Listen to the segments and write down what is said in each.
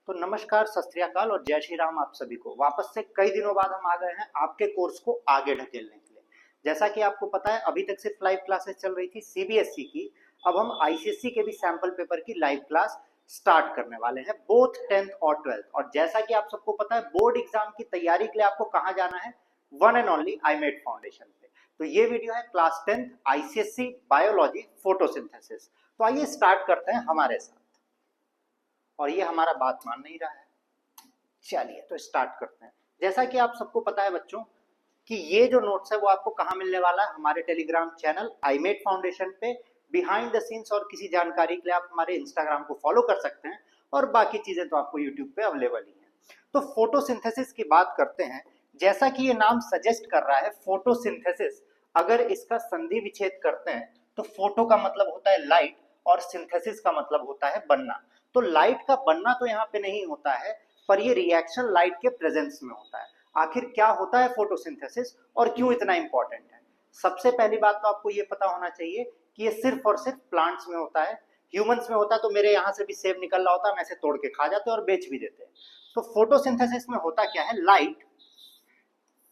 तो नमस्कार, सत श्री अकाल और जय श्री राम आप सभी को। वापस से कई दिनों बाद हम आ गए हैं आपके कोर्स को आगे ढकेलने के लिए। जैसा कि आपको पता है, अभी तक सिर्फ लाइव क्लासेस चल रही थी सीबीएसई की। अब हम आईसीएसई के भी सैंपल पेपर की लाइव क्लास स्टार्ट करने वाले हैं, बोथ 10th और 12th। और जैसा कि आप सबको पता है, बोर्ड एग्जाम की तैयारी के लिए आपको कहाँ जाना है? वन एंड ओनली आईमेड फाउंडेशन पे। तो ये वीडियो है class 10th ICSE biology photosynthesis. तो आइए स्टार्ट करते हैं हमारे साथ। और ये हमारा बात मान नहीं रहा है, चलिए तो स्टार्ट करते हैं। जैसा कि आप सबको पता है बच्चों कि ये जो नोट्स है वो आपको कहाँ मिलने वाला है? हमारे टेलीग्राम चैनल आईमेड फाउंडेशन पे बिहाइंड द सीन्स। और किसी जानकारी के लिए आप हमारे इंस्टाग्राम को फॉलो कर सकते हैं, और बाकी चीजें तो आपको यूट्यूब पे अवेलेबल ही है। तो फोटोसिंथेसिस की बात करते हैं। जैसा कि ये नाम सजेस्ट कर रहा है फोटोसिंथेसिस, अगर इसका संधि विच्छेद करते हैं तो फोटो का मतलब होता है लाइट और सिंथेसिस का मतलब होता है बनना। तो लाइट का बनना तो यहाँ पे नहीं होता है, पर ये रिएक्शन लाइट के प्रेजेंस में होता है। आखिर क्या होता है फोटोसिंथेसिस और क्यों इतना इंपॉर्टेंट है? सबसे पहली बात तो आपको ये पता होना चाहिए कि ये सिर्फ और सिर्फ प्लांट्स में होता है। ह्यूमंस में होता तो मेरे यहाँ से भी सेब निकल रहा होता, मैं इसे तोड़ के खा जाते और बेच भी देते। तो फोटोसिंथेसिस में होता क्या है? लाइट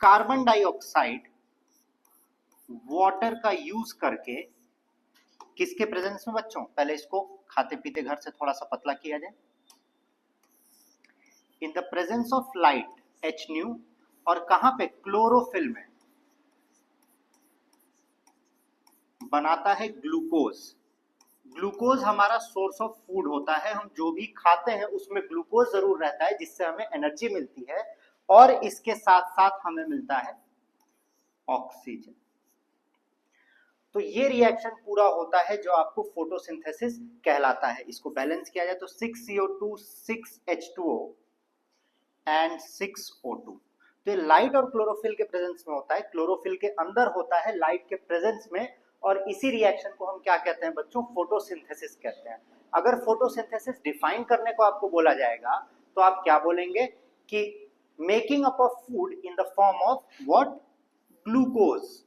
कार्बन डाइऑक्साइड वाटर का यूज करके, किसके प्रेजेंस में बच्चों? पहले इसको खाते पीते घर से थोड़ा सा पतला किया जाए। In the presence of light H new, और कहां पे? क्लोरोफिल में बनाता है ग्लूकोज। ग्लूकोज हमारा सोर्स ऑफ फूड होता है। हम जो भी खाते हैं उसमें ग्लूकोज जरूर रहता है, जिससे हमें एनर्जी मिलती है, और इसके साथ साथ हमें मिलता है ऑक्सीजन। तो ये रिएक्शन पूरा होता है जो आपको फोटोसिंथेसिस कहलाता है। इसको बैलेंस किया जाए तो 6CO2 6H2O एंड 6O2। तो ये लाइट और क्लोरोफिल के प्रेजेंस में होता है। क्लोरोफिल के अंदर होता है लाइट के प्रेजेंस में, और इसी रिएक्शन को हम क्या कहते हैं बच्चों? फोटोसिंथेसिस कहते हैं। अगर फोटोसिंथेसिस डिफाइन करने को आपको बोला जाएगा तो आप क्या बोलेंगे कि making up of food in the form of what? Glucose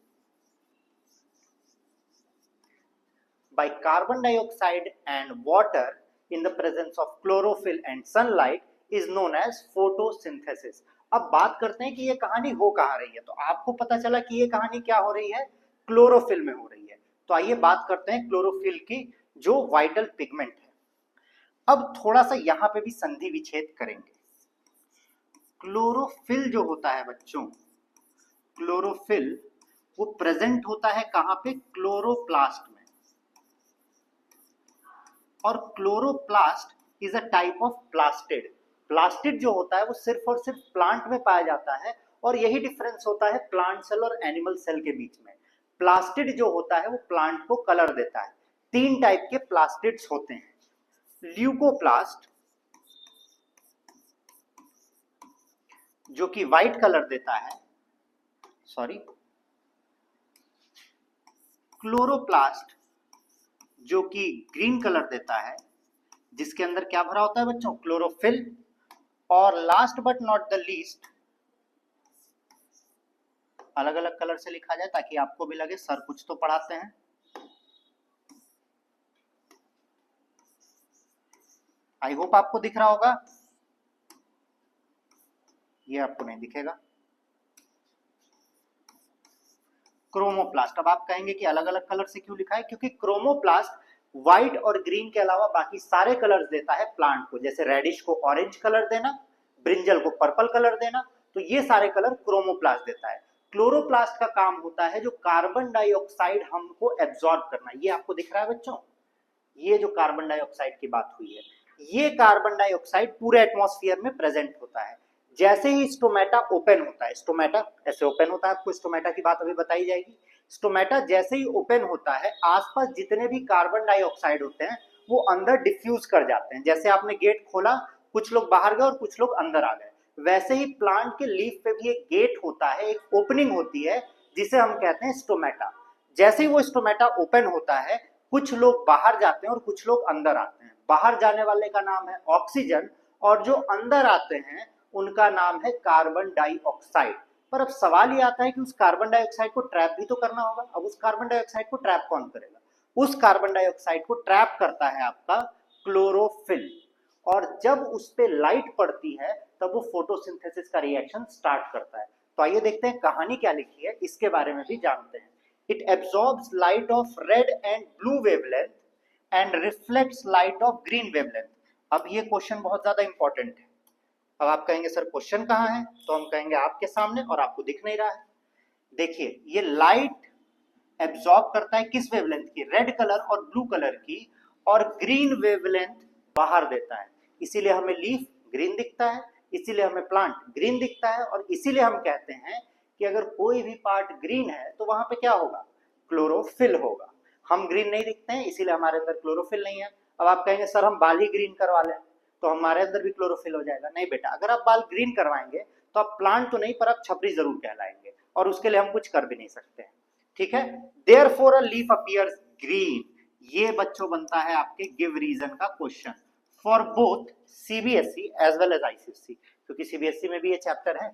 by carbon dioxide and water in the presence of chlorophyll and sunlight is known as photosynthesis। अब बात करते हैं कि ये कहानी हो कहाँ रही है। तो आपको पता चला कि ये कहानी क्या हो रही है? क्लोरोफिल में हो रही है। तो आइए बात करते हैं क्लोरोफिल की, जो वाइटल पिगमेंट है। अब थोड़ा सा यहां पे भी संधि विच्छेद करेंगे। क्लोरोफिल जो होता है बच्चों, क्लोरोफिल वो प्रेजेंट होता है कहां पे? क्लोरोप्लास्ट में। और chloroplast is a type of plastid. Plastid जो होता है वो सिर्फ और सिर्फ प्लांट में पाया जाता है, और यही डिफरेंस होता है प्लांट सेल और एनिमल सेल के बीच में। प्लास्टिड जो होता है वो प्लांट को कलर देता है। तीन टाइप के प्लास्टिड्स होते हैं। ल्यूकोप्लास्ट जो कि व्हाइट कलर देता है, क्लोरोप्लास्ट जो कि ग्रीन कलर देता है, जिसके अंदर क्या भरा होता है बच्चों? क्लोरोफिल। और last but not the least, अलग अलग कलर से लिखा जाए ताकि आपको भी लगे सर कुछ तो पढ़ाते हैं। आई होप आपको दिख रहा होगा। ये आपको नहीं दिखेगा। क्रोमोप्लास्ट। अब आप कहेंगे कि अलग अलग कलर से क्यों लिखा है? क्योंकि क्रोमोप्लास्ट व्हाइट और ग्रीन के अलावा बाकी सारे कलर्स देता है प्लांट को। जैसे रेडिश को ऑरेंज कलर देना, ब्रिंजल को पर्पल कलर देना, तो ये सारे कलर क्रोमोप्लास्ट देता है। क्लोरोप्लास्ट का काम होता है जो कार्बन डाइऑक्साइड हमको एब्जॉर्ब करना। ये आपको दिख रहा है बच्चों, ये जो कार्बन डाइऑक्साइड की बात हुई है, ये कार्बन डाइऑक्साइड पूरे एटमॉस्फेयर में प्रेजेंट होता है। जैसे ही स्टोमेटा ओपन होता है, स्टोमेटा ऐसे ओपन होता है, आपको स्टोमेटा की बात अभी बताई जाएगी। स्टोमेटा जैसे ही ओपन होता है, आसपास जितने भी कार्बन डाइऑक्साइड होते हैं वो अंदर डिफ्यूज कर जाते हैं। जैसे आपने गेट खोला, कुछ लोग बाहर गए और कुछ लोग अंदर आ गए, वैसे ही प्लांट के लीफ पे भी एक गेट होता है, एक ओपनिंग होती है, जिसे हम कहते हैं स्टोमेटा। जैसे ही वो स्टोमेटा ओपन होता है, कुछ लोग बाहर जाते हैं और कुछ लोग अंदर आते हैं। बाहर जाने वाले का नाम है ऑक्सीजन, और जो अंदर आते हैं उनका नाम है कार्बन डाइऑक्साइड। पर अब सवाल ये आता है कि उस कार्बन डाइऑक्साइड को ट्रैप भी तो करना होगा। अब उस कार्बन डाइऑक्साइड को ट्रैप कौन करेगा? उस कार्बन डाइऑक्साइड को ट्रैप करता है आपका क्लोरोफिल। और जब उस पे लाइट पड़ती है तब वो फोटोसिंथेसिस का रिएक्शन स्टार्ट करता है। तो आइए देखते हैं कहानी क्या लिखी है, इसके बारे में भी जानते हैं। It absorbs light of red and blue wavelength and reflects light of green wavelength. अब ये क्वेश्चन बहुत ज्यादा इंपॉर्टेंट है। अब आप कहेंगे सर क्वेश्चन कहाँ है, तो हम कहेंगे आपके सामने और आपको दिख नहीं रहा है। देखिए ये लाइट एब्जॉर्ब करता है किस वेवलेंथ की, रेड कलर और ब्लू कलर की, और ग्रीन वेवलेंथ बाहर देता है। इसीलिए हमें लीफ ग्रीन दिखता है, इसीलिए हमें प्लांट ग्रीन दिखता है, और इसीलिए हम कहते हैं कि अगर कोई भी पार्ट ग्रीन है तो वहां पे क्या होगा, क्लोरोफिल होगा। हम ग्रीन नहीं दिखते हैं इसीलिए हमारे अंदर क्लोरोफिल नहीं है। अब आप कहेंगे सर हम बाल ही ग्रीन करवा लें तो हमारे अंदर भी क्लोरोफिल हो जाएगा। नहीं बेटा, अगर आप बाल ग्रीन करवाएंगे तो आप प्लांट तो नहीं पर आप छपरी जरूर कहलाएंगे, और उसके लिए हम कुछ कर भी नहीं सकते हैं। ठीक है, therefore a leaf appears green. ये बच्चों बनता है आपके गिव रीजन का question for both CBSE as well as ICSE, क्योंकि सीबीएसई में भी ये चैप्टर है।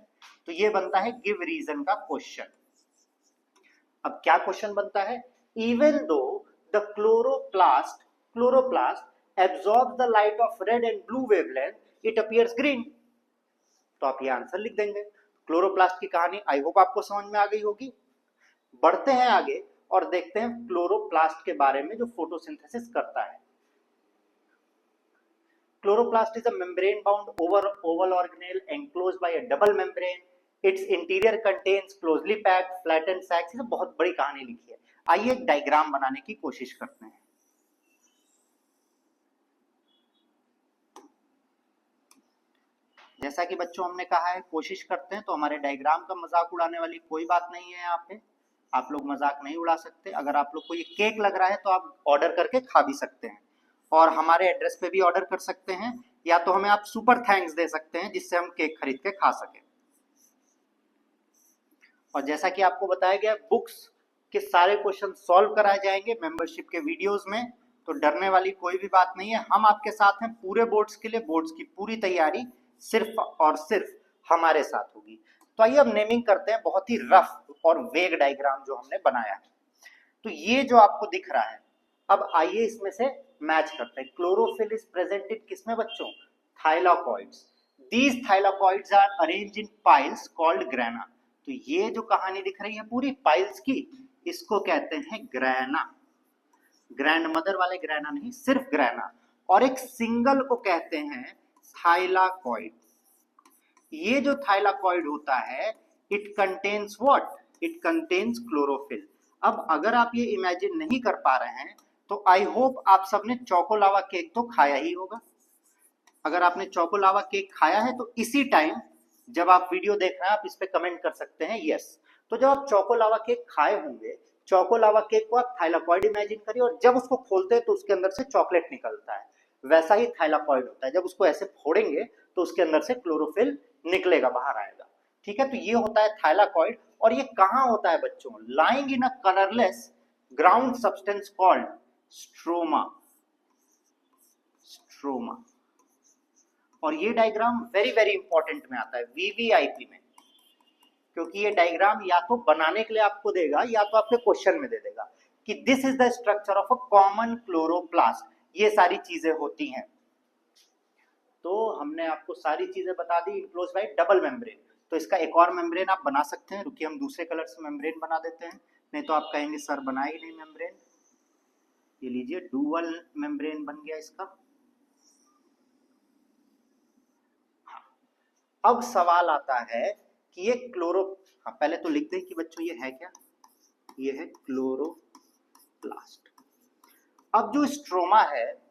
तो ये बनता है गिव रीजन का क्वेश्चन। अब क्या क्वेश्चन बनता है, even though the chloroplast absorb the light of red and blue wavelength it appears green. तो आप ये आंसर लिख देंगे। क्लोरोप्लास्ट की कहानी आई होप आपको समझ में आ गई होगी। बढ़ते हैं आगे और देखते हैं क्लोरोप्लास्ट के बारे में जो फोटोसिंथेसिस करता है। Chloroplast is a membrane-bound oval organelle enclosed by a double membrane. Its interior contains closely packed flattened sacs. ये बहुत बड़ी कहानी लिखी है। आइए एक डायग्राम बनाने की कोशिश करते हैं। जैसा कि बच्चों हमने कहा है कोशिश करते हैं, तो हमारे डायग्राम का मजाक उड़ाने वाली कोई बात नहीं है। यहाँ पे आप लोग मजाक नहीं उड़ा सकते। अगर आप लोग को ये केक लग रहा है तो आप ऑर्डर करके खा भी सकते हैं, और हमारे एड्रेस पे भी ऑर्डर कर सकते हैं, या तो हमें आप सुपर थैंक्स दे सकते हैं जिससे हम केक खरीद के खा सकें। और जैसा कि आपको बताया गया बुक्स के सारे क्वेश्चन सॉल्व कराए जाएंगे मेंबरशिप के वीडियोस में, तो डरने वाली कोई भी बात नहीं है। हम आपके साथ हैं पूरे बोर्ड्स के लिए। बोर्ड्स की पूरी तैयारी सिर्फ और सिर्फ हमारे साथ होगी। तो आइए अब नेमिंग करते हैं बहुत ही रफ और वेग डायग्राम जो हमने बनाया है। तो ये जो आपको दिख रहा है, अब आइए इसमें से मैच करते हैं। क्लोरोफिल इज प्रेजेंटेड किसमें बच्चों, thylakoids. These thylakoids are arranged in piles called grana. तो ये जो कहानी दिख रही है पूरी पाइल्स की, इसको कहते हैं ग्रैना। ग्रैंड मदर वाले ग्रैना नहीं, सिर्फ ग्रैना। और एक सिंगल को कहते हैं थाइलाकॉइड। ये जो थाइलाकॉइड होता है it contains what, it contains chlorophyll. अब अगर आप ये इमेजिन नहीं कर पा रहे हैं तो आई होप आप सबने चोको लावा केक तो खाया ही होगा। अगर आपने चोको लावा केक खाया है तो इसी टाइम जब आप वीडियो देख रहे हैं आप इस पे कमेंट कर सकते हैं यस। तो जब आप चोको लावा केक खाए होंगे, चोको लावा केक को आप थाइलाकॉइड इमेजिन करिए, और जब उसको खोलते हैं तो उसके अंदर से चॉकलेट निकलता है। वैसा ही थाइलाकॉइड होता है, जब उसको ऐसे फोड़ेंगे तो उसके अंदर से क्लोरोफिल निकलेगा, बाहर आएगा। ठीक है, तो ये होता है थाइलाकॉइड। और ये कहाँ होता है बच्चों, lying in a colourless ground substance called stroma. Stroma. और ये डायग्राम वेरी वेरी इंपॉर्टेंट में आता है वीवीआईपी में, क्योंकि ये डायग्राम या तो बनाने के लिए आपको देगा या तो आपके क्वेश्चन में दे देगा कि this is the structure of a common chloroplast. ये सारी चीजें होती हैं। तो हमने आपको सारी चीजें बता दी, इनक्लोज बाय डबल मेम्ब्रेन। तो इसका एक और मेम्ब्रेन आप बना सकते हैं। रुकिए हम दूसरे कलर से मेम्ब्रेन बना देते हैं, नहीं तो आप कहेंगे सर बनाए ही नहीं मेम्ब्रेन। ये लीजिए डुअल मेम्ब्रेन बन गया इसका। हाँ। अब सवाल आता है कि ये पहले तो लिख दें कि बच्चों ये है क्या, ये है क्लोरोप्लास्ट। अब जो स्ट्रोमा है,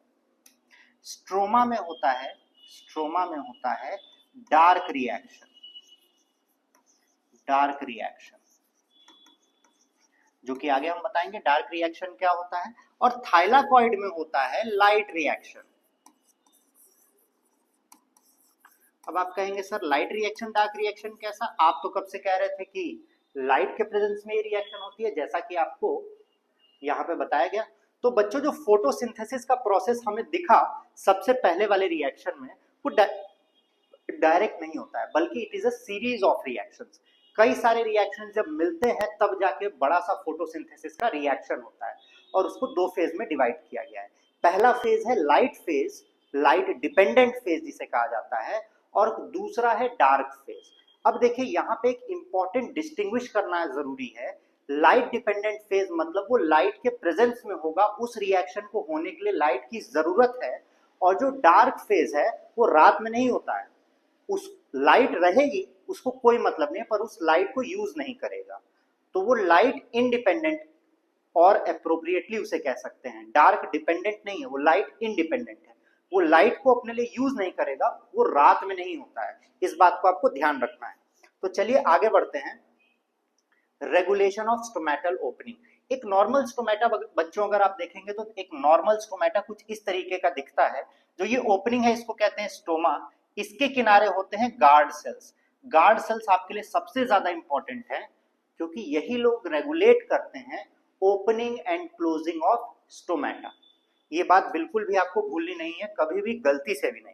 स्ट्रोमा में होता है डार्क रिएक्शन। डार्क रिएक्शन जो कि आगे हम बताएंगे डार्क रिएक्शन क्या होता है। और थाइलाकॉइड में होता है लाइट रिएक्शन। अब आप कहेंगे sir light reaction dark reaction कैसा, आप तो कब से कह रहे थे कि लाइट के प्रेजेंस में ये रिएक्शन होती है, जैसा कि आपको यहाँ पे बताया गया। तो बच्चों जो फोटोसिंथेसिस का प्रोसेस हमें दिखा सबसे पहले वाले रिएक्शन में, वो डायरेक्ट नहीं होता है, बल्कि it is a series of reactions. कई सारे रिएक्शन जब मिलते हैं तब जाके बड़ा सा फोटोसिंथेसिस का रिएक्शन होता है, और उसको दो फेज में डिवाइड किया गया है। पहला फेज है light phase. Light dependent phase जिसे कहा जाता है, और दूसरा है डार्क फेज। अब देखिए यहाँ पे एक इंपॉर्टेंट डिस्टिंग्विश करना जरूरी है। लाइट डिपेंडेंट फेज मतलब वो लाइट के प्रेजेंस में होगा, उस रिएक्शन को होने के लिए लाइट की जरूरत है। और जो डार्क फेज है वो रात में नहीं होता है, उस लाइट रहेगी, उसको कोई मतलब नहीं है, पर उस लाइट को यूज नहीं करेगा। तो वो लाइट इंडिपेंडेंट और अप्रोप्रिएटली उसे कह सकते हैं, डार्क डिपेंडेंट नहीं है, वो लाइट इंडिपेंडेंट है। वो लाइट को अपने लिए यूज नहीं करेगा, वो रात में नहीं होता है, इस बात को आपको ध्यान रखना है। तो चलिए आगे बढ़ते हैं। Regulation of stomatal opening. एक नॉर्मल स्टोमेटा बच्चों अगर आप देखेंगे तो एक नॉर्मल स्टोमेटा कुछ इस तरीके का दिखता है। जो ये ओपनिंग है इसको कहते हैं स्टोमा। इसके किनारे होते हैं गार्ड सेल्स। गार्ड सेल्स आपके लिए सबसे ज्यादा इंपॉर्टेंट है, क्योंकि यही लोग रेगुलेट करते हैं opening and closing of stomata. ये बात बिल्कुल भी आपको भूलनी नहीं है, कभी भी गलती से भी नहीं।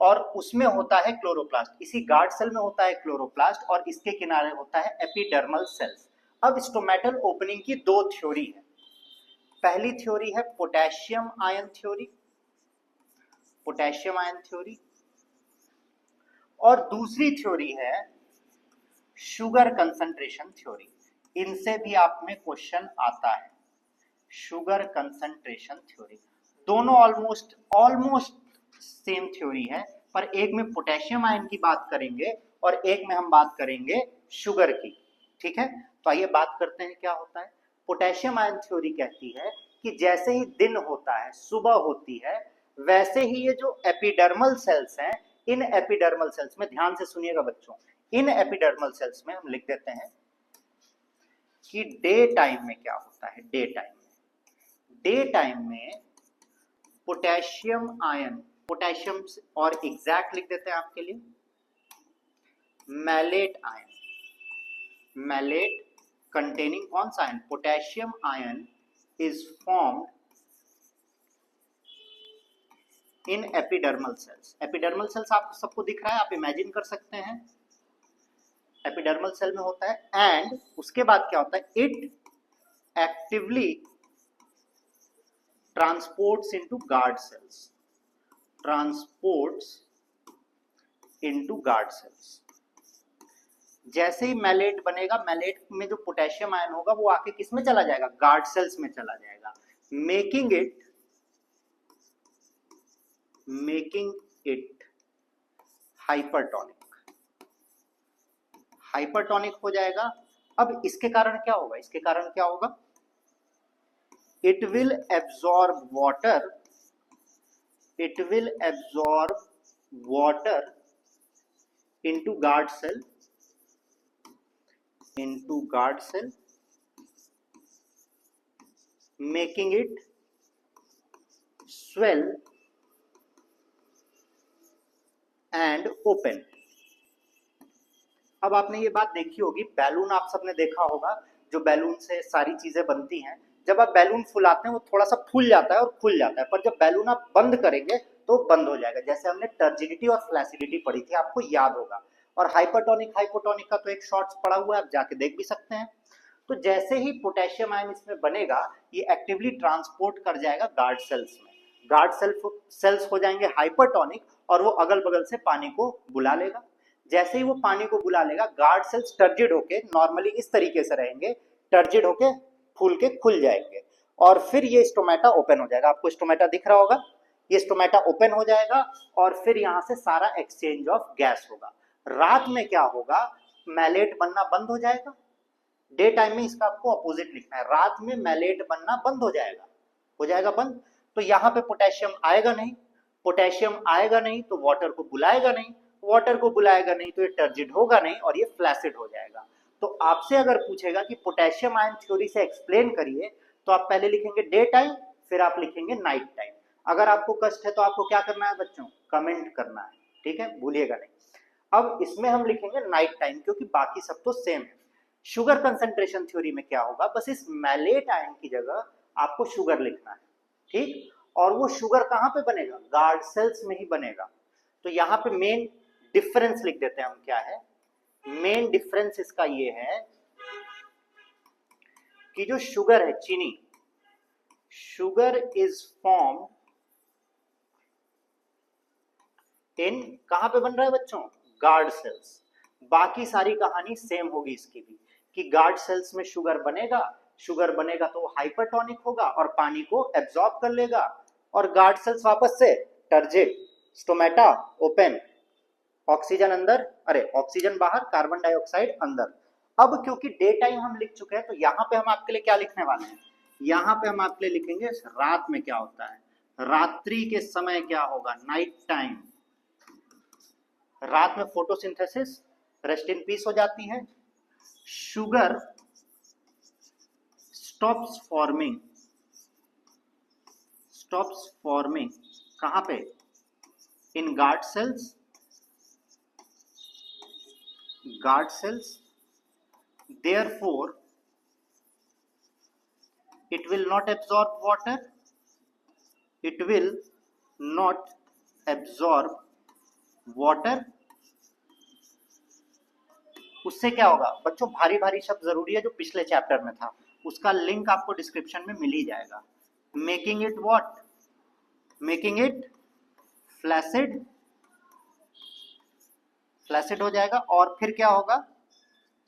और उसमें होता है क्लोरोप्लास्ट, इसी गार्ड सेल में होता है क्लोरोप्लास्ट, और इसके किनारे होता है एपिडर्मल सेल्स। अब स्टोमेटल ओपनिंग की दो थ्योरी है। पहली थ्योरी है potassium ion theory, potassium ion theory, और दूसरी थ्योरी है शुगर कंसंट्रेशन थ्योरी। इनसे भी आप में क्वेश्चन आता है, शुगर कंसंट्रेशन थ्योरी। दोनों ऑलमोस्ट सेम थ्योरी है, पर एक में पोटेशियम आयन की बात करेंगे और एक में हम बात करेंगे शुगर की। ठीक है, तो आइए बात करते हैं क्या होता है। पोटेशियम आयन थ्योरी कहती है कि जैसे ही दिन होता है, सुबह होती है, वैसे ही ये जो एपिडर्मल सेल्स हैं, इन एपिडर्मल सेल्स में ध्यान से सुनिएगा बच्चों, इन एपिडर्मल सेल्स में हम लिख देते हैं कि डे टाइम में क्या होता है। डे टाइम में पोटेशियम आयन, पोटेशियम और एग्जैक्ट लिख देते हैं आपके लिए मैलेट आयन, मैलेट कंटेनिंग कौन सा ion, potassium ion is formed in epidermal cells. Epidermal cells आप सबको दिख रहा है, आप इमेजिन कर सकते हैं, एपिडर्मल सेल में होता है। एंड उसके बाद क्या होता है, it actively transports into guard cells, transports into guard cells. जैसे ही मैलेट बनेगा, मैलेट में जो पोटेशियम आयन होगा वो आके किस में चला जाएगा, गार्ड सेल्स में चला जाएगा, मेकिंग इट हाइपरटोनिक, हाइपरटोनिक हो जाएगा। अब इसके कारण क्या होगा, इसके कारण क्या होगा, it will absorb water, it will absorb water into guard cell, into guard cell, making it swell and open। अब आपने ये बात देखी होगी, बैलून आप सबने देखा होगा, जो बैलून से सारी चीजें बनती हैं। जब आप बैलून फुलाते हैं वो थोड़ा सा फूल जाता है और खुल जाता है, पर जब बैलून आप बंद करेंगे तो बंद हो जाएगा। जैसे हमने टर्जिडिटी और फ्लैसिडिटी पढ़ी थी, आपको याद होगा। और हाइपरटोनिक हाइपोटोनिक का तो एक शॉर्ट्स पड़ा हुआ है, आप जाके देख भी सकते हैं। तो जैसे ही पोटेशियम आयन इसमें बनेगा, ये एक्टिवली ट्रांसपोर्ट कर जाएगा गार्ड सेल्स में, गार्ड सेल्स हो जाएंगे हाइपरटोनिक, और वो अगल बगल से पानी को बुला लेगा। जैसे ही वो पानी को बुला लेगा, गार्ड सेल्स टर्जिड होके, नॉर्मली इस तरीके से रहेंगे, टर्जिड होके फूल के खुल जाएंगे, और फिर ये स्टोमेटा ओपन हो जाएगा। आपको स्टोमेटा दिख रहा होगा, ये स्टोमेटा ओपन हो जाएगा, और फिर यहां से सारा एक्सचेंज ऑफ गैस होगा। रात में क्या होगा, मैलेट बनना बंद हो जाएगा। डे टाइम में इसका आपको अपोजिट लिखना है, रात में मैलेट बनना बंद हो जाएगा बंद। तो यहाँ पे पोटेशियम आएगा नहीं, पोटेशियम आएगा नहीं तो वाटर को बुलाएगा नहीं, वाटर को बुलाएगा नहीं तो ये टर्जिड होगा नहीं, और ये फ्लैसिड हो जाएगा। तो आपसे अगर पूछेगा कि पोटेशियम आयन थ्योरी से एक्सप्लेन करिए, तो आप पहले लिखेंगे डे टाइम, फिर आप लिखेंगे नाइट टाइम। अगर आपको कष्ट है तो आपको क्या करना है बच्चों, कमेंट करना है, ठीक है, भूलिएगा नहीं। अब इसमें हम लिखेंगे नाइट टाइम, क्योंकि बाकी सब तो सेम है। शुगर कंसंट्रेशन थ्योरी में क्या होगा, बस इस मैलेट आयन की जगह आपको शुगर लिखना है, ठीक। और वो शुगर कहां पे बनेगा, गार्ड सेल्स में ही बनेगा। तो यहाँ पे मेन डिफरेंस लिख देते हैं हम, क्या है मेन डिफरेंस इसका, ये है कि जो शुगर है, चीनी, शुगर इज फॉर्म इन कहां पे बन रहा है बच्चों, गार्ड सेल्स। बाकी सारी कहानी सेम होगी इसकी भी, कि गार्ड सेल्स में शुगर बनेगा, शुगर बनेगा तो हाइपरटोनिक होगा और पानी को एब्जॉर्ब कर लेगा, और गार्ड सेल्स वापस से टर्जिड, स्टोमेटा ओपन, ऑक्सीजन अंदर, अरे ऑक्सीजन बाहर, कार्बन डाइऑक्साइड अंदर। अब क्योंकि डे टाइम हम लिख चुके हैं तो यहां पे हम आपके लिए क्या लिखने वाले हैं, यहां पे हम आपके लिए लिखेंगे रात में क्या होता है, रात्रि के समय क्या होगा, नाइट टाइम। रात में फोटोसिंथेसिस रेस्ट इन पीस हो जाती है, sugar stops forming, stops forming कहां पे, in guard cells, guard cells, therefore it will not absorb water, it will not absorb water। उससे क्या होगा बच्चों, भारी भारी शब्द जरूरी है जो पिछले चैप्टर में था, उसका लिंक आपको डिस्क्रिप्शन में मिल ही जाएगा। Making it what, making it flaccid, flaccid हो जाएगा, और फिर क्या होगा,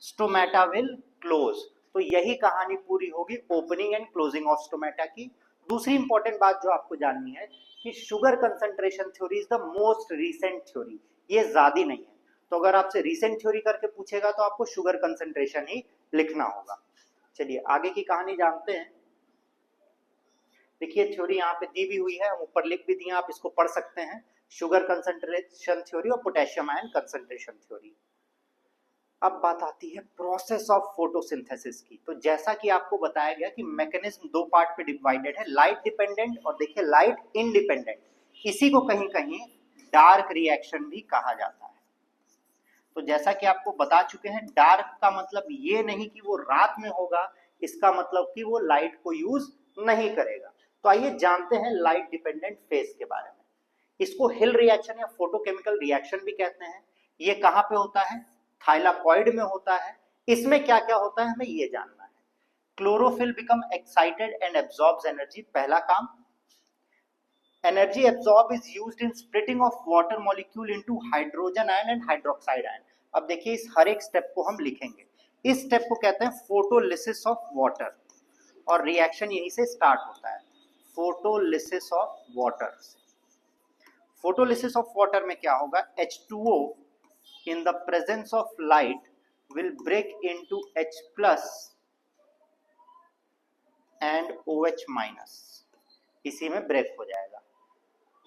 स्टोमेटा विल क्लोज। तो यही कहानी पूरी होगी opening and closing of stomata की। दूसरी इंपॉर्टेंट बात जो आपको जाननी है कि sugar concentration theory is the most recent theory, ये ज्यादा नहीं है। तो अगर आपसे रीसेंट थ्योरी करके पूछेगा तो आपको शुगर कंसंट्रेशन ही लिखना होगा। चलिए आगे की कहानी जानते हैं। देखिए थ्योरी यहाँ पे दी भी हुई है, हम ऊपर लिख भी दिए, आप इसको पढ़ सकते हैं, शुगर कंसंट्रेशन थ्योरी और पोटेशियम आयन कंसंट्रेशन थ्योरी। अब बात आती है प्रोसेस ऑफ फोटोसिंथेसिस की। तो जैसा कि आपको बताया गया कि मैकेनिज्म दो पार्ट पे डिवाइडेड है, लाइट डिपेंडेंट और देखिए लाइट इंडिपेंडेंट। इसी को कहीं कहीं डार्क रिएक्शन भी कहा जाता है। तो जैसा कि आपको बता चुके हैं, डार्क का मतलब ये नहीं कि वो रात में होगा, इसका मतलब कि वो लाइट को यूज नहीं करेगा। तो आइए जानते हैं लाइट डिपेंडेंट फेज के बारे में। इसको हिल रिएक्शन या फोटोकेमिकल रिएक्शन भी कहते हैं। ये कहां पे होता है, थाइलाकॉइड में होता है। इसमें क्या क्या होता है हमें ये जानना है। Chlorophyll become excited and absorbs energy, पहला काम। Energy absorb is used in splitting of water molecule into hydrogen ion and hydroxide ion. अब देखिए इस हर एक स्टेप को हम लिखेंगे। इस स्टेप को कहते हैं फोटोलिसिस ऑफ वाटर, और रिएक्शन यहीं से स्टार्ट होता है, photolysis of water. Photolysis of water में क्या होगा, H2O in the presence of light will break into H plus and OH minus, इसी में ब्रेक हो जाएगा।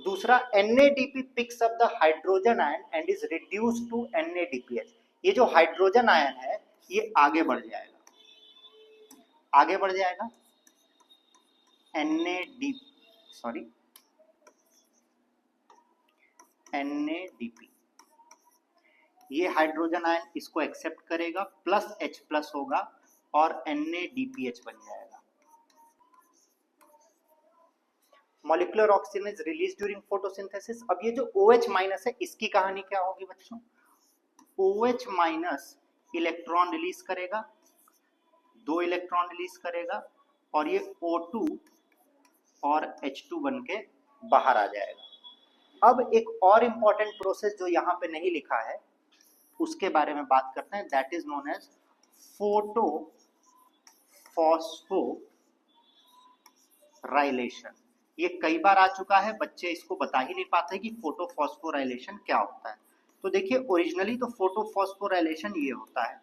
दूसरा NADP picks up the hydrogen ion and is reduced to NADPH। ये जो हाइड्रोजन आयन है ये आगे बढ़ जाएगा, आगे बढ़ जाएगा NADP, ये हाइड्रोजन आयन इसको एक्सेप्ट करेगा, प्लस H प्लस होगा और NADPH बन जाएगा। Molecular oxygen is release during photosynthesis. अब ये जो OH माइनस है इसकी कहानी क्या होगी बच्चों, OH माइनस इलेक्ट्रॉन रिलीज करेगा, 2 इलेक्ट्रॉन रिलीज करेगा, और ये O2 और H2 बन के बाहर आ जाएगा। अब एक और इंपॉर्टेंट प्रोसेस जो यहाँ पे नहीं लिखा है उसके बारे में बात करते हैं, that is known as photophosphorylation. ये कई बार आ चुका है, बच्चे इसको बता ही नहीं पाते कि फोटोफॉस्फोराइलेशन क्या होता है। तो देखिए ओरिजिनली तो फोटोफॉस्फोराइलेशन ये होता है,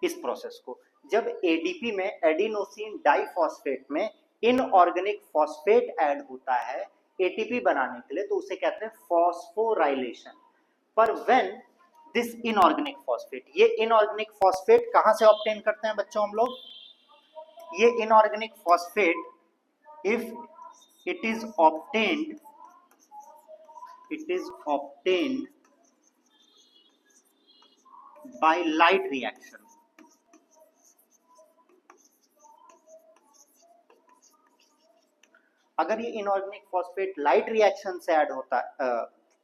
इस प्रोसेस को जब एडीपी में एडिनोसिन डाइफॉस्फेट में इनऑर्गेनिक फॉस्फेट ऐड होता है एटीपी बनाने के लिए, तो उसे कहते हैं फॉस्फोराइलेशन। पर व्हेन दिस इनऑर्गेनिक फॉस्फेट, ये इनऑर्गेनिक फॉस्फेट कहां से ऑब्टेन करते हैं बच्चों हम लोग, ये inorganic phosphate if it is obtained by light reaction. अगर ये इनऑर्गेनिक फॉस्फेट लाइट रिएक्शन से ऐड होता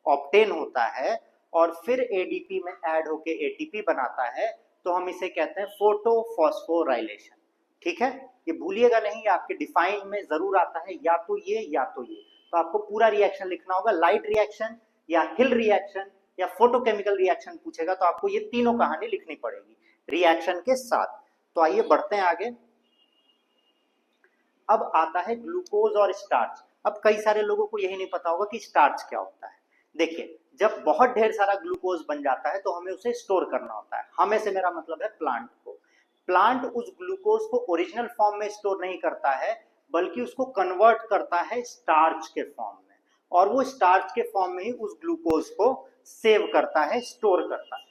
ऑब्टेन होता है और फिर एडीपी में ऐड होके एटीपी बनाता है, तो हम इसे कहते हैं फोटोफॉस्फोराइलेशन। ठीक है, ये भूलिएगा नहीं, आपके डिफाइन में जरूर आता है, या तो ये या तो ये। तो आपको पूरा रिएक्शन लिखना होगा, लाइट रिएक्शन या हिल रिएक्शन या फोटोकेमिकल रिएक्शन पूछेगा तो आपको ये तीनों कहानी लिखनी पड़ेगी रिएक्शन के साथ। तो आइए बढ़ते हैं आगे। अब आता है ग्लूकोज और स्टार्च। अब कई सारे लोगों को यही नहीं पता होगा कि स्टार्च क्या होता है। देखिए, जब बहुत ढेर सारा ग्लूकोज बन जाता है तो हमें उसे स्टोर करना होता है। हमें से मेरा मतलब है प्लांट को। प्लांट उस ग्लूकोज को ओरिजिनल फॉर्म में स्टोर नहीं करता है, बल्कि उसको कन्वर्ट करता है स्टार्च के फॉर्म में, और वो स्टार्च के फॉर्म में ही उस ग्लूकोज को सेव करता है, स्टोर करता है।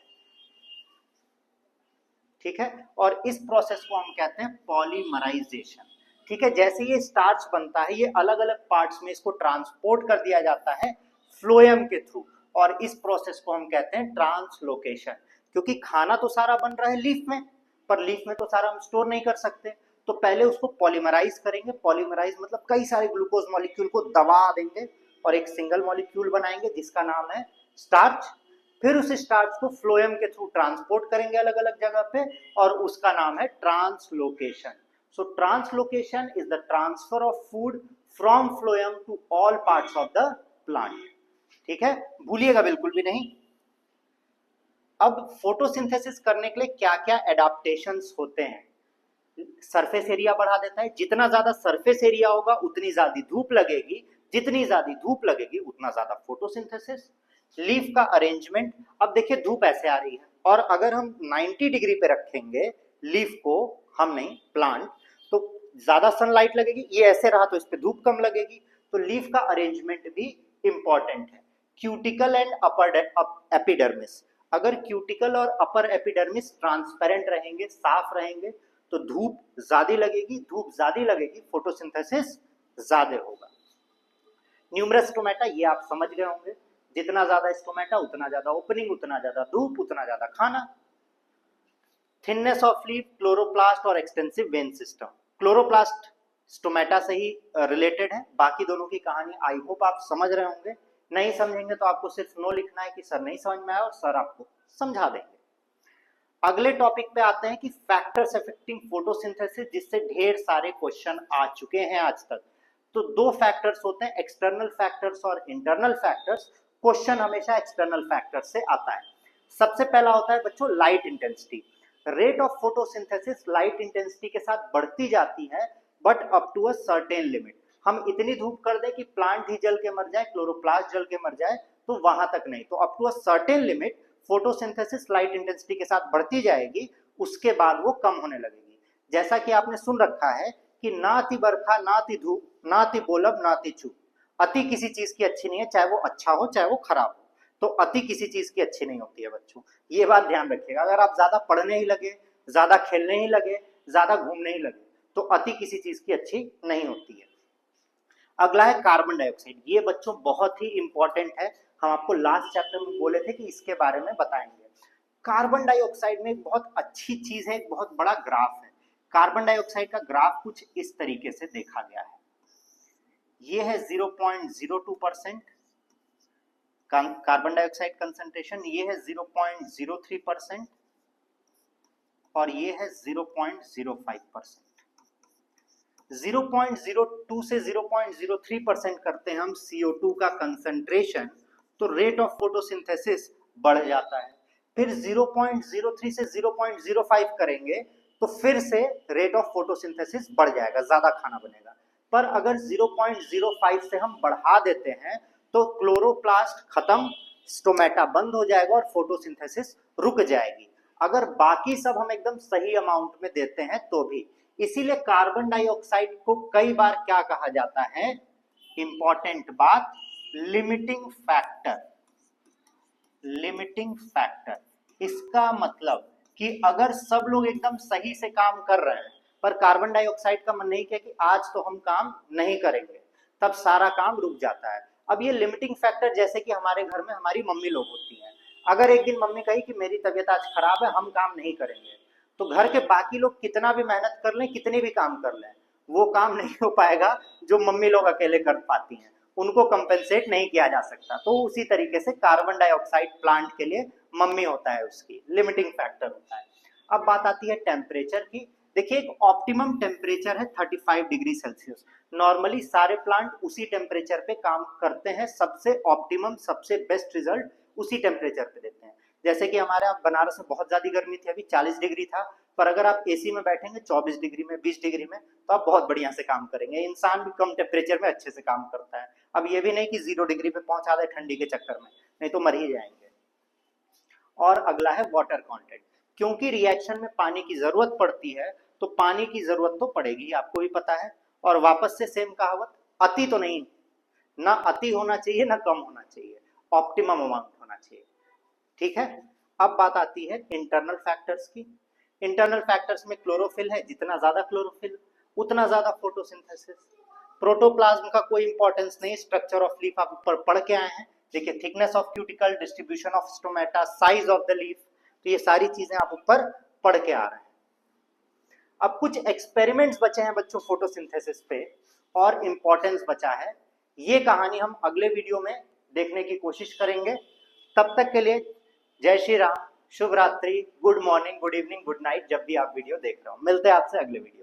ठीक है, और इस प्रोसेस को हम कहते हैं पॉलीमराइजेशन। ठीक है, जैसे ये स्टार्च बनता है, ये अलग अलग पार्ट्स में इसको ट्रांसपोर्ट कर दिया जाता है फ्लोएम के थ्रू, और इस प्रोसेस को हम कहते हैं ट्रांसलोकेशन। क्योंकि खाना तो सारा बन रहा है लीफ में, पर लीफ में तो सारा हम स्टोर नहीं कर सकते, तो पहले उसको पॉलीमराइज करेंगे। पॉलीमराइज मतलब कई सारे ग्लूकोज मॉलिक्यूल को दबा देंगे और एक सिंगल मॉलिक्यूल बनाएंगे जिसका नाम है स्टार्च। फिर उस स्टार्च को फ्लोएम के थ्रू ट्रांसपोर्ट करेंगे अलग अलग जगह पे, और उसका नाम है translocation. So translocation is the transfer of food from phloem to all parts of the plant. ठीक है, भूलिएगा बिल्कुल भी नहीं। अब फोटोसिंथेसिस करने के लिए क्या क्या एडाप्टेशंस होते हैं। सरफेस एरिया बढ़ा देता है, जितना ज्यादा सरफेस एरिया होगा उतनी ज्यादा धूप लगेगी, जितनी ज्यादा धूप लगेगी उतना ज्यादा फोटोसिंथेसिस। लीफ का अरेंजमेंट, अब देखिए धूप ऐसे आ रही है, और अगर हम 90 डिग्री पे रखेंगे लीफ को, हम नहीं प्लांट, तो ज्यादा सनलाइट लगेगी। ये ऐसे रहा तो इस पे धूप कम लगेगी। तो लीफ का अरेंजमेंट भी इंपॉर्टेंट है। क्यूटिकल एंड अपर एपिडर्मिस, अगर क्यूटिकल और अपर एपिडर्मिस ट्रांसपेरेंट रहेंगे, साफ रहेंगे, तो धूप ज्यादा लगेगी, धूप ज्यादा लगेगी, फोटोसिंथेसिस ज्यादा होगा। न्यूमरस स्टोमेटा, ये आप समझ गए होंगे, जितना ज्यादा स्टोमेटा उतना ज्यादा ओपनिंग, उतना ज्यादा धूप, उतना ज्यादा खाना। थिननेस ऑफ लीफ, क्लोरोप्लास्ट और extensive when system. Chloroplast stomata से ही रिलेटेड है, बाकी दोनों की कहानी आई होप आप समझ रहे होंगे। नहीं समझेंगे तो आपको सिर्फ नो लिखना है कि सर नहीं समझ में आया, और सर आपको समझा देंगे। अगले टॉपिक पे आते हैं कि फैक्टर्स अफेक्टिंग फोटोसिंथेसिस, जिससे ढेर सारे क्वेश्चन आ चुके हैं आज तक। तो दो फैक्टर्स होते हैं, एक्सटर्नल फैक्टर्स और इंटरनल फैक्टर्स। क्वेश्चन हमेशा एक्सटर्नल फैक्टर्स से आता है। सबसे पहला होता है बच्चों light intensity. Rate of photosynthesis light intensity के साथ बढ़ती जाती है, but up to a certain limit. हम इतनी धूप कर दें कि प्लांट ही जल के मर जाए, क्लोरोप्लास्ट जल के मर जाए, तो वहां तक नहीं। तो up to a certain limit photosynthesis light intensity के साथ बढ़ती जाएगी, उसके बाद वो कम होने लगेगी। जैसा कि आपने सुन रखा है कि ना ती बरखा, ना ती धूप, ना ती बोलब, ना ती चूप। अति किसी चीज की अच्छी नहीं है, चाहे वो अच्छा हो चाहे वो खराब हो। तो अति किसी चीज की अच्छी नहीं होती है बच्चों, ये बात ध्यान रखिएगा। अगर आप ज्यादा पढ़ने ही लगे, ज्यादा खेलने ही लगे, ज्यादा घूमने ही लगे, तो अति किसी चीज की अच्छी नहीं होती है। अगला है कार्बन डाइऑक्साइड। ये बच्चों बहुत ही इंपॉर्टेंट है, हम आपको लास्ट चैप्टर में बोले थे कि इसके बारे में बताएंगे। कार्बन डाइऑक्साइड में एक बहुत अच्छी चीज है, एक बहुत बड़ा ग्राफ है। कार्बन डाइऑक्साइड का ग्राफ कुछ इस तरीके से देखा गया है। ये है 0.02% कार्बन डाइऑक्साइड कंसंट्रेशन, ये है 0.03%, और ये है 0.05%। 0.02 से 0.03% करते हैं हम CO2 का कंसंट्रेशन, तो रेट ऑफ फोटोसिंथेसिस बढ़ जाता है। फिर 0.03 से 0.05 करेंगे तो फिर से रेट ऑफ फोटोसिंथेसिस बढ़ जाएगा, ज्यादा खाना बनेगा। पर अगर 0.05 से हम बढ़ा देते हैं तो क्लोरोप्लास्ट खत्म, स्टोमेटा बंद हो जाएगा और फोटोसिंथेसिस रुक जाएगी। अगर बाकी सब हम एकदम सही अमाउंट में देते हैं तो भी। इसीलिए कार्बन डाइऑक्साइड को कई बार क्या कहा जाता है, इंपॉर्टेंट बात, लिमिटिंग फैक्टर। लिमिटिंग फैक्टर इसका मतलब कि अगर सब लोग एकदम सही से काम कर रहे हैं, पर कार्बन डाइऑक्साइड का मन नहीं किया कि आज तो हम काम नहीं करेंगे, तब सारा काम रुक जाता है। अब ये लिमिटिंग फैक्टर, जैसे कि हमारे घर में हमारी मम्मी लोग होती हैं, अगर एक दिन मम्मी कही कि मेरी तबीयत आज खराब है, हम काम नहीं करेंगे, तो घर के बाकी लोग कितना भी मेहनत कर लें, कितने भी काम कर लें, वो काम नहीं हो पाएगा जो मम्मी लोग अकेले कर पाती हैं, उनको कंपेंसेट नहीं किया जा सकता। तो उसी तरीके से कार्बन डाइऑक्साइड प्लांट के लिए मम्मी होता है, उसकी लिमिटिंग फैक्टर होता है। अब बात आती है टेम्परेचर की। देखिए एक ऑप्टिमम टेम्परेचर है 35 डिग्री सेल्सियस। नॉर्मली सारे प्लांट उसी टेम्परेचर पे काम करते हैं, सबसे ऑप्टिमम सबसे बेस्ट रिजल्ट उसी टेम्परेचर पे देते हैं। जैसे कि हमारे यहाँ बनारस में बहुत ज्यादा गर्मी थी, अभी 40 डिग्री था, पर अगर आप एसी में बैठेंगे 24 डिग्री में 20 डिग्री में तो आप बहुत बढ़िया से काम करेंगे। इंसान भी कम टेम्परेचर में अच्छे से काम करता है। अब ये भी नहीं कि 0 डिग्री पे पहुंचा दे ठंडी के चक्कर में, नहीं तो मर ही जाएंगे। और अगला है वाटर कंटेंट, क्योंकि रिएक्शन में पानी की जरूरत पड़ती है तो पानी की जरूरत तो पड़ेगी, आपको भी पता है। और वापस से सेम कहावत, अति तो नहीं, ना अति होना चाहिए ना कम होना चाहिए, ऑप्टिमम अमाउंट होना चाहिए। ठीक है, अब बात आती है इंटरनल फैक्टर्स की। इंटरनल फैक्टर्स में क्लोरोफिल है, जितना ज्यादा क्लोरोफिल उतना ज्यादा फोटोसिंथेसिस। प्रोटोप्लाज्म का कोई इंपॉर्टेंस नहीं, स्ट्रक्चर ऑफ लीफ आप ऊपर पढ़ के आए हैं। देखिए thickness of cuticle, distribution of stomata, size of the leaf, तो ये सारी चीजें आप ऊपर पढ़ के आ रहे हैं। अब कुछ एक्सपेरिमेंट्स बचे हैं बच्चों फोटोसिंथेसिस पे, और इंपॉर्टेंस बचा है। ये कहानी हम अगले वीडियो में देखने की कोशिश करेंगे। तब तक के लिए जय श्री राम, शुभ रात्रि, good morning, good evening, good night, जब भी आप वीडियो देख रहे हो। मिलते हैं आपसे अगले वीडियो।